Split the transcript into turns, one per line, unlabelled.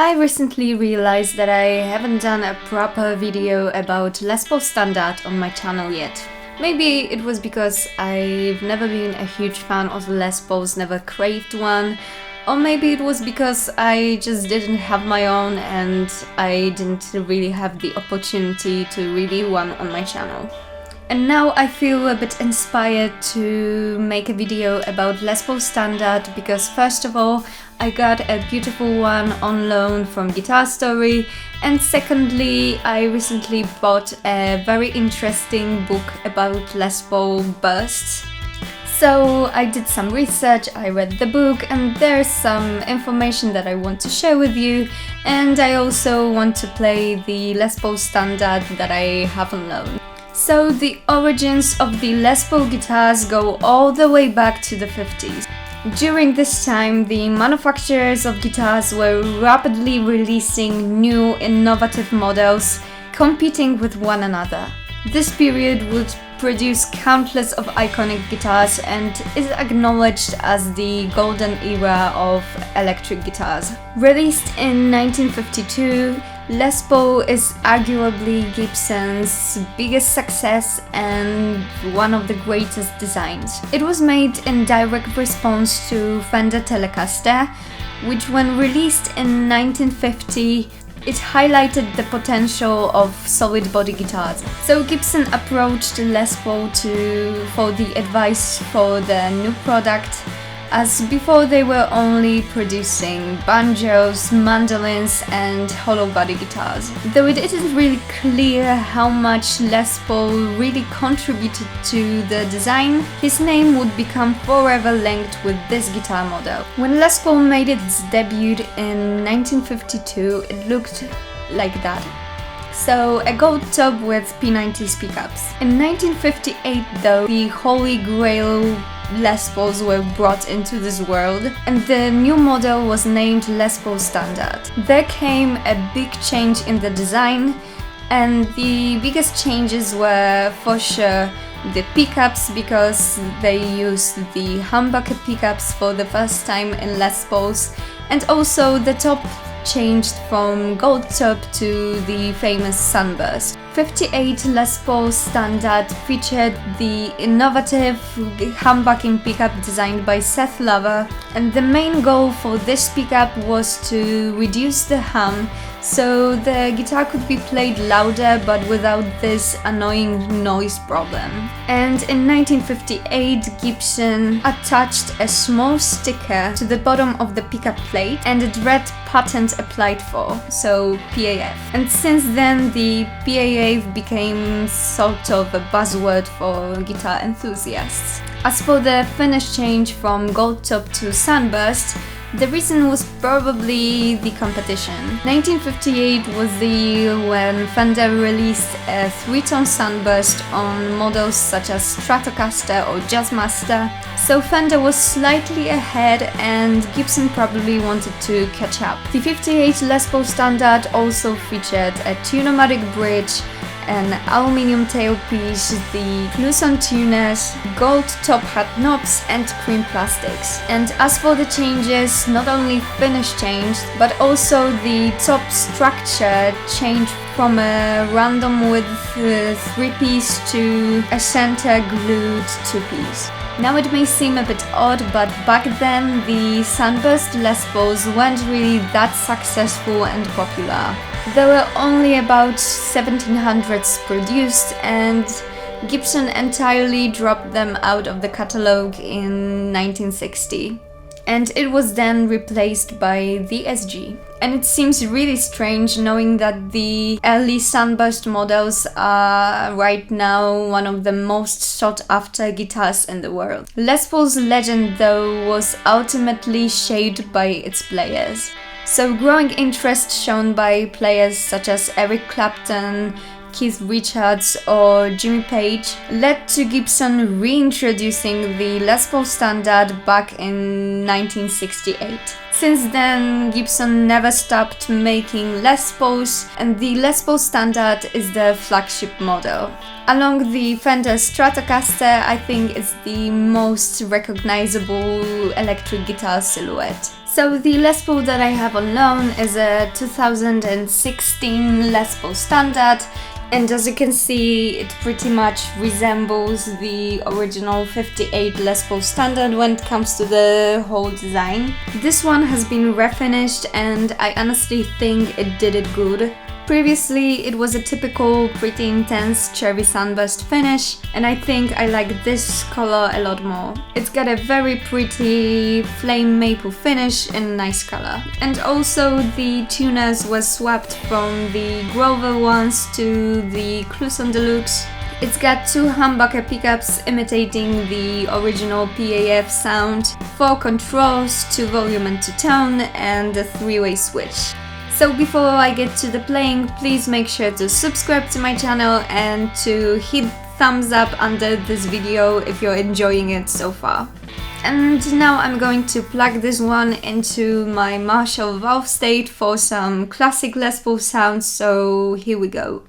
I recently realized that I haven't done a proper video about Les Paul Standard on my channel yet. Maybe it was because I've never been a huge fan of Les Pauls, never craved one, or maybe it was because I just didn't have my own and I didn't really have the opportunity to review one on my channel. And now I feel a bit inspired to make a video about Les Paul Standard because first of all, I got a beautiful one on loan from Guitar Story, and secondly, I recently bought a very interesting book about Les Paul bursts. So I did some research, I read the book, and there's some information that I want to share with you, and I also want to play the Les Paul Standard that I have on loan. So the origins of the Les Paul guitars go all the way back to the 50s. During this time, the manufacturers of guitars were rapidly releasing new innovative models, competing with one another. This period would produce countless of iconic guitars and is acknowledged as the golden era of electric guitars. Released in 1952, Les Paul is arguably Gibson's biggest success and one of the greatest designs. It was made in direct response to Fender Telecaster, which when released in 1950, it highlighted the potential of solid body guitars. So Gibson approached Les Paul for the advice for the new product, as before they were only producing banjos, mandolins and hollow body guitars. Though it isn't really clear how much Les Paul really contributed to the design, his name would become forever linked with this guitar model. When Les Paul made its debut in 1952, it looked like that. So a gold top with P90s pickups. In 1958 though, the holy grail Les Pauls were brought into this world and the new model was named Les Paul Standard. There came a big change in the design, and the biggest changes were for sure the pickups, because they used the humbucker pickups for the first time in Les Pauls, and also the top changed from gold top to the famous Sunburst. 58 Les Paul Standard featured the innovative humbucking pickup designed by Seth Lover, and the main goal for this pickup was to reduce the hum so the guitar could be played louder but without this annoying noise problem. And in 1958, Gibson attached a small sticker to the bottom of the pickup plate and it read patent applied for, so PAF. And since then the PAF became sort of a buzzword for guitar enthusiasts. As for the finish change from gold top to Sunburst, the reason was probably the competition. 1958 was the year when Fender released a 3-tone Sunburst on models such as Stratocaster or Jazzmaster, so Fender was slightly ahead and Gibson probably wanted to catch up. The 58 Les Paul Standard also featured a Tune-o-matic bridge, an aluminium tailpiece, the Cluson tuners, gold top hat knobs and cream plastics. And as for the changes, not only finish changed, but also the top structure changed from a random width 3-piece to a center glued 2-piece. Now it may seem a bit odd, but back then the Sunburst Les Pauls weren't really that successful and popular. There were only about 1700 produced and Gibson entirely dropped them out of the catalogue in 1960. And it was then replaced by the SG. And it seems really strange knowing that the early Sunburst models are right now one of the most sought after guitars in the world. Les Paul's legend though was ultimately shaped by its players. So growing interest shown by players such as Eric Clapton, Keith Richards or Jimmy Page led to Gibson reintroducing the Les Paul Standard back in 1968. Since then, Gibson never stopped making Les Pauls, and the Les Paul Standard is the flagship model. Along the Fender Stratocaster, I think it's the most recognizable electric guitar silhouette. So the Les Paul that I have on loan is a 2016 Les Paul Standard, and as you can see, it pretty much resembles the original 58 Les Paul Standard when it comes to the whole design. This one has been refinished and I honestly think it did it good. Previously, it was a typical pretty intense cherry sunburst finish, and I think I like this color a lot more. It's got a very pretty flame maple finish in a nice color. And also the tuners were swapped from the Grover ones to the Cluson Deluxe. It's got 2 humbucker pickups imitating the original PAF sound, 4 controls, 2 volume and 2 tone, and a 3-way switch. So before I get to the playing, please make sure to subscribe to my channel and to hit thumbs up under this video if you're enjoying it so far. And now I'm going to plug this one into my Marshall Valvestate for some classic Les Paul sounds, so here we go.